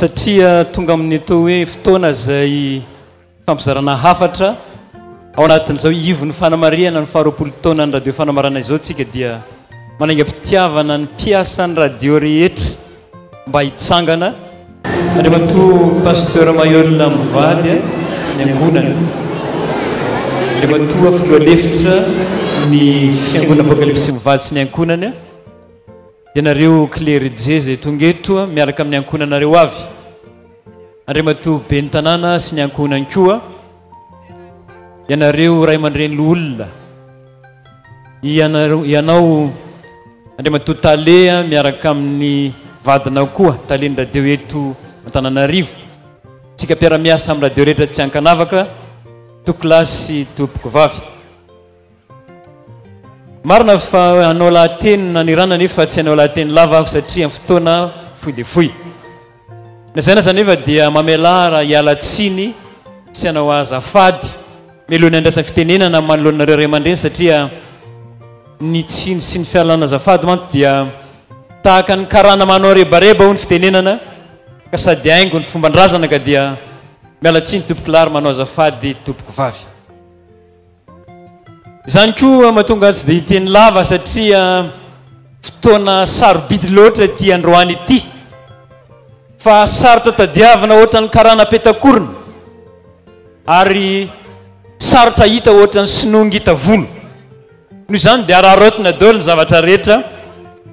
satria tonga amin'ny atao hoe fotoana zay fampizarana hafatra ao anatin'izao ivon'ny fanamariana ny faharoapolo taona ny radio fanamarana izao tsika dia manaingam-pitiavana ny mpiasan'ny radio rehetra mba hitsangana andriamatoa pasteur Mayolla Mivady sy ny angonana andriamatoa filoalefitra ny fiangonana Apocalypse Mivady sy ny ankonany dia nareo clerc zay tonga eto miaraka amin'ny ankonanareo avy andriamatoa ben'ny tanàna sy ny ankonany koa ianareo ray aman-dreny olona ianao andriamatoa Talea miaraka amin'ny vadinao koa Talen'ny radio eto Antananarivo tsika mpiara-miasa amin'ny radio rehetra tsy ankanavaka tokolasy tompoko vavy marina fa anao lahateny nanirana nefa tsy anao lahateny lava ako satria amin'ny fotoana foy dia foy nazay na zany nefa dia mamelara hialatsiny sy anao azafady melohany andrasany fitenenana manoloanareo ray aman-dreny satria ny tsiny sy ny fialana azafady manto dia tahaka ny karana manao rebareba ho ny fitenenana ka sady aingo ny fomban-drazana ka dia mialatsiny tompoko lary manao azafady tompoko vavy izany koa mahatonga tsy dia hiteny lava satria fotoana sarobidy loatra ty androany ity fa sarotra tadiavana ohatra ny karana petakorona ary sarotra hita ohatra ny sinongy hita volo noho izany dia ararotina daholo ny zavatra rehetra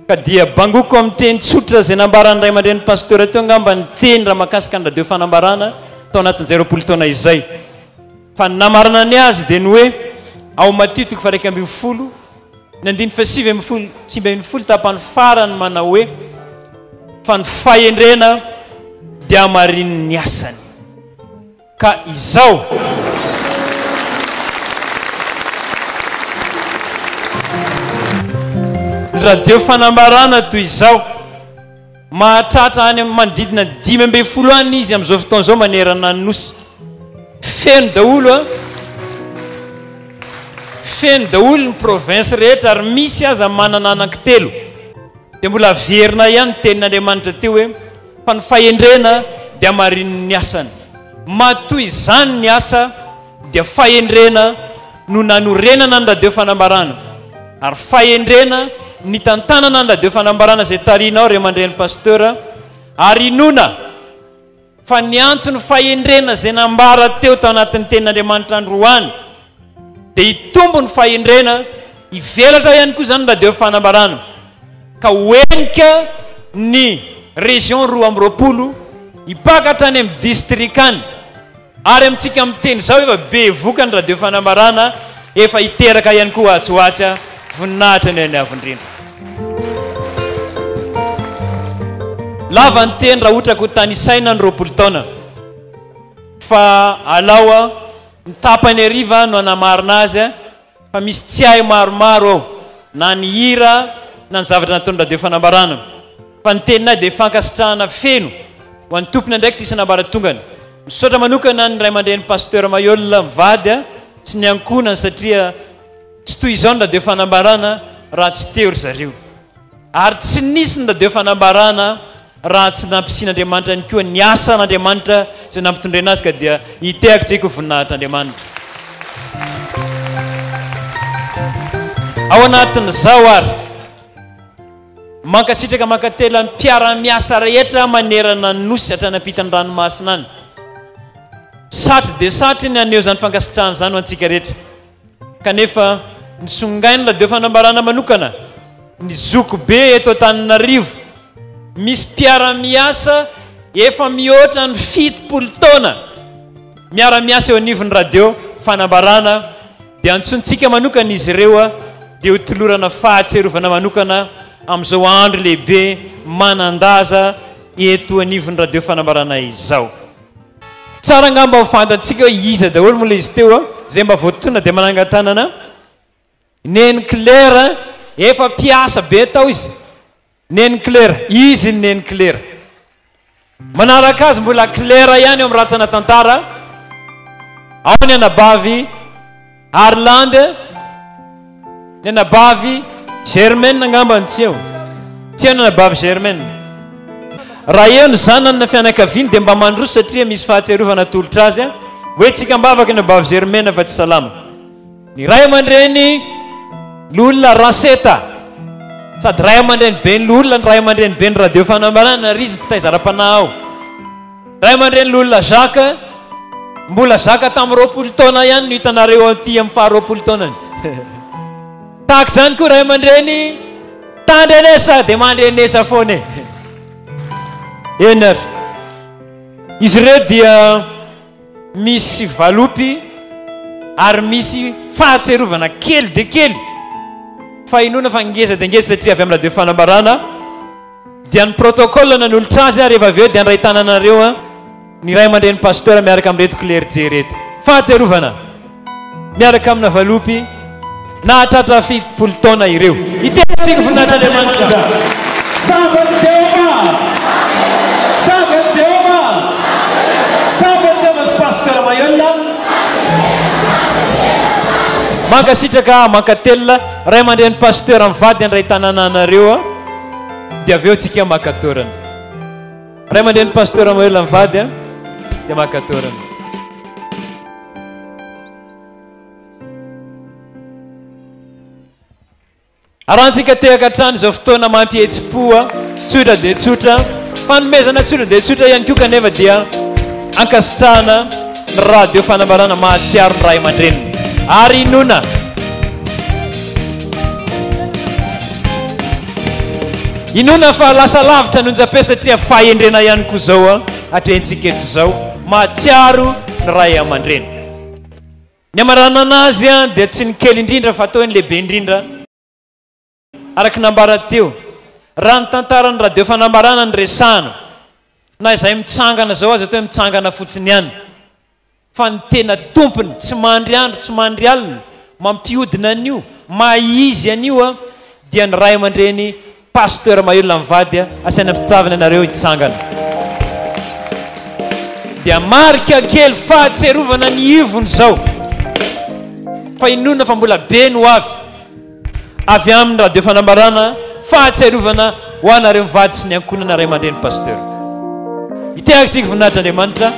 ka dia bangoko amin'ny teny tsotra zay nambarany ray aman-dreny pasteur teo angamba ny teny raha mahakasika ny radio fanambarana tao anatin'izay roapolo taona izay fa namarana ny azy dia ny hoe ao matitoko fa 120 ny 5 tapany farany manao hoe fa ny fahendrena dia amarin'ny ny asany ka izao ny radio fanambarana toy izao mahatratra any manodidina 5 any izy amin'izao fotoana izao manerana ny nosy feno daholo ny province rehetra ary misy aza manana anankitelo dia mbola verina ihany tenin'Andriamanitra teo hoe fa ny fahendrena dia amarin'ny ny asany matoy izany ny asa dia fahendrena no nanorenana ny radio fanambarana ary fahendrena ny tantanana ny radio fanambarana zay tarinao ray aman-dreny pasteur ary inona fa ny antso ny fahendrena zay nambara teo tao anatin'ny tenin'Andriamanitra androany dia hitombo ny fahendrena hivelatra ihany koa zany ny radio fanambarana ka hoenika ny région 12 hipakatra any amin'ny district any ary amintsika miteny zao efa be voka ny radio fanambarana efa hiteraka ihany koa atsoatsa voninahitra ny avindrindra lava ny teny raha ohatra ko tany isaina ny 20 taona fa alaoa ny tapany ariva no anamarina azy fa misy tsy hay maromaro ao na ny hira na ny zavatra nataony radio fanambarana fa ny tenina dia fankasitrahana feno ho an'ny tompony andraikitra isanambara tongany misaotra manokana ny ray aman-dreny pasteur Mayolla Mivady sy ny ankonany satria tsy toy izao ny radio fanambarana raha tsy teo ry zareo ary tsy nisy ny radio fanambarana raha tsy nampisian'Andriamanitra ny koa ny asa n'Andriamanitra zay nampitondrena azy ka dia hitehako tsika ho voninahitr'Andriamanitra ao anatin'izao ary mankasitraka mankatela ny mpiara-miasa rehetra manerana ny nosy hatranampitany ranomasina any satry dia satry ny aneo zany fankasitrahana zany ho antsika rehetra kanefa ny songainy radio fanambarana manokana ny zoko be eto Antananarivo misy mpiara-miasa efa mihoatra ny 70 taona miara-miasa eo anivon'ny radio fanambarana dia antsontsika manokana izy ireo dia hotolorana fahatserovana manokana amin'izao andro lehibe manandaza eto anivon'ny radio fanambarana izao tsara angamba ho fantatsika hoe iza daholo mola izy teo zay mba voatona dia manangatanana neny claire efa mpiasa be tao izy neny claire izy neny claire manaraka azy mbola claire ihany eo amin'ny ratsana tantara ao ny anabavy Arlande ny anabavy Germaine angamba ny tsy eo ny anabavy Germaine raha eo ny zanany na fianakaviany dia mba mandroso satria misy fahatserovana tolotra azy a hoe tsika mbavaka na bavy germaine fa tsy salama ny ray aman-dreny lolona raseta sady ray aman-dreny be ny lolona ny ray aman-dreny be ny radio fanambarana ry izy fitaizara-panahy ao ray aman-dreny lolona zaka mbola zaka tamin'ny 20 taona ihany no hitanareo aty amin'ny faha 20 taonany tahaka zany koa ray aman-dreny tandrenesa dia mandrenesa foana eny ary izy ireo dia misy valopy ary misy fahatserovana kely dia kely fa inona fa ngeza dia ngeza satria avy amin'ny radio fanambarana dia ny protocole nan'olotra azy rehefa avy eo dia andray tananareo ny ray aman-dreny pasteur miaraka amin'ny reto clergé reto fahatserovana miaraka amina valopy na hatratra 70 taona ireo itentsika voninahitran'andriamanitra Sabat Jehovah Sabat Jehovah Sabat Jehovah pasteur Mayonna mankasitraka mankatelina ray aman-dreny pasteur mivady andray tanananareo dia avy eo tsika makatorana ray aman-dreny pasteur Mayonna mivady dia makatorana arahantsika tehaka hatrany izao fotoana mampihetsi-poa tsotra dia tsotra fanomezana tsotra dia tsotra ihany koa kanefa dia ankasitrahana ny radio fanambarana mahatsiaro ny ray aman-dreniny ary inona inona fa lasa lavitra nonjapea satria fahendrena ihany koa zao atrentsika eto zao mahatsiaro ny ray aman-dreny ny amarana anazy dia tsy ny kely indrindra fa atao ny lehibe indrindra araky nambara teo raha ny tantarany radio fanambarana ny resahana na izay mitsangana zao azy atao hoe mitsangana fotsiny ihany fa ny tena tompony tsy mandry andro tsy mandry alina mampiodina an'io maizy an'io dia ny ray aman-dreny pasteur Mayonna mivady asaina mpitavana anareo hitsangana dia marika kely fahatserovana ny ivony zao fa inona fa mbola be no avy amin'ny radio fanambarana fahatserovana ho anareo mivady sy ny ankonana ray aman-dreny pasteur itehaka tsika voninahitran'andriamanitra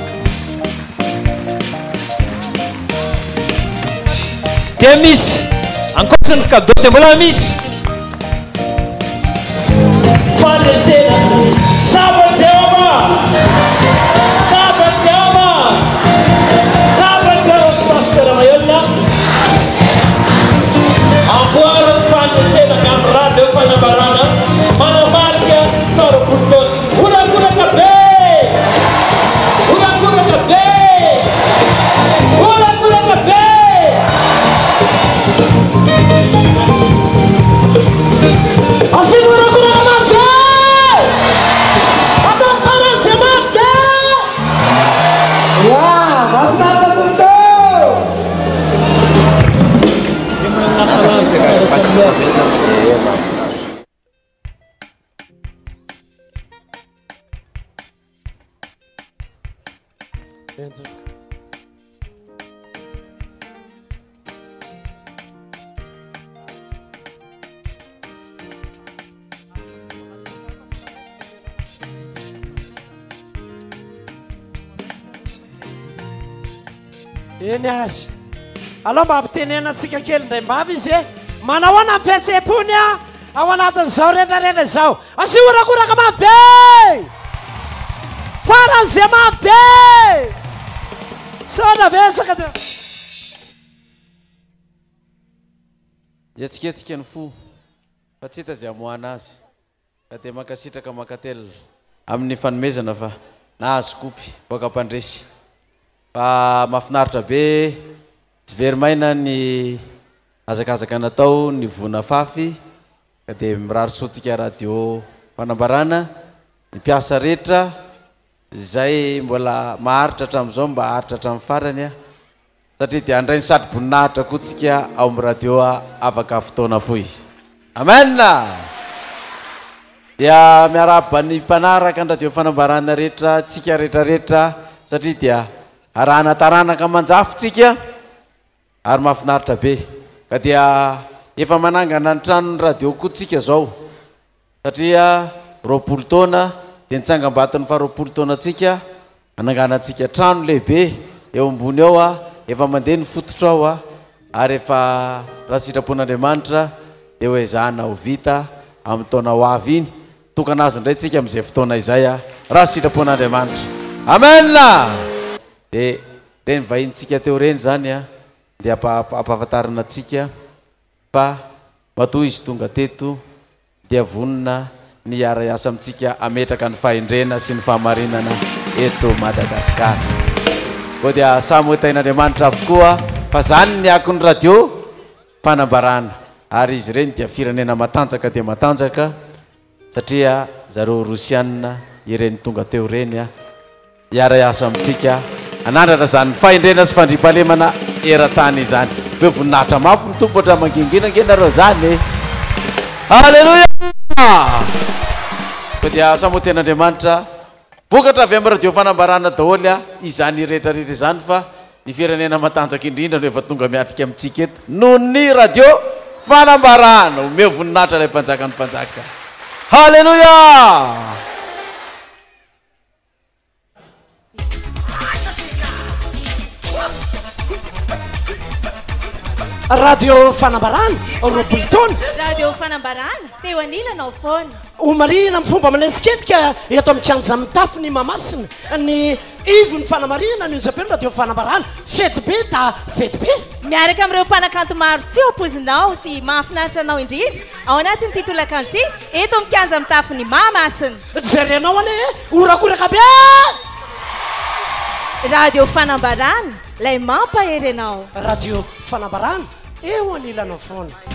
dia misy ankoatrany fikadô dia mbola misy Fandresena Sabat Jehovah Sabat Jehovah Sabat Jehovah pasteur Mayonna amboarany fandresena amin'ny radio fanambarana manamarika farokolotona urakoraka be urakoraka be urakoraka be asigurakoraka mabe atao farantsy mabe ya mafatakoto eny ary aloha mba ampitenenantsika kely indray mbavy izy manao ana fiatse-pony ao anatin'izao rehetrarehetra izao asiorakoraka mabe faran'izay mabe sona vesaka dia etsiketsika ny fo fa tsy hita zay amoana azy ka dia mankasitraka mankatelina amin'ny fanomezana fa na azy kopy voaka mpandresy fa mahafinaritra be tsy very maina ny azakazaka natao ny vona fafy ka dia mirary sotsika radio fanambarana ny mpiasa rehetra izay mbola maharitra hatramin'izao mba haritra hatramin'ny farany satria dia andray ny sady voninahitra kotsika ao amin'ny radio afaka fotoana foy amen dia miaraba ny mpanaraka ny radio fanambarana rehetra tsika rehetrarehetra satria dia arahana taranaka manjafotsika ary mahafinaritra be ka dia efa manangana ny tranony radio kotsika zao satria 20 taona dia nitsangambaton'ny faharoapolo taona atsika ananganantsika trano lehibe eo ambony ao a efa mandeha ny fototra ao a ary efa raha sitrapon'andriamanitra dia hoe zana ho vita amin'ny taona ho avy iny tokana azy indray tsika amin'izay fotoana izay a raha sitrapon'andriamanitra amen dia reny vahintsika teo reny zany a dia ampahafantarana atsika fa matoa izy tonga teto dia vonina ny ara-iasa amintsika ametraka ny fahendrena sy ny fahamarinana eto Madagasikara koa dia samy hotain'andriamanitra avokoa fa zany ny akony radio fanambarana ary izy reny dia firenena matanjaka dia matanjaka satria zareo Rosianina ireny tonga teo reny a iara-iasa amintsika anandratra zany fahendrena sy fandripahalemana era-tany izany hoe voninahitra mafy ny tompo oatra manginginangenareo zany Halleluja ko dia samy hotain'andriamanitra vokatra avy amin'ny radio fanambarana daholo a izany rehetrarehetra izany fa ny firenena matanjaka indrindra no efa tonga miatrika amintsika eto noho ny radio fanambarana omeo voninahitra ilay mpanjaka ny mpanjaka Halleluja radio fanambarana roapolo taona radio fanambarana teo anilanao foana omarina amin'ny fomba manesiketrika eto amin'ny kianja amin'ny tafo ny mamasina ny ivony fanamarina ny ozapelo radio fanambarana fety be da fety be miaraka amin'ireo mpanakanto maro tsy opozinao sy mahafinaritra anao indrindra ao anatin'ny titolakanjo ty eto amin'ny kianja amin'ny tafo ny mahamasina jerenao ane orakoraka be radio fanambarana lay mampahery anao radio fanambarana eo anilanao foana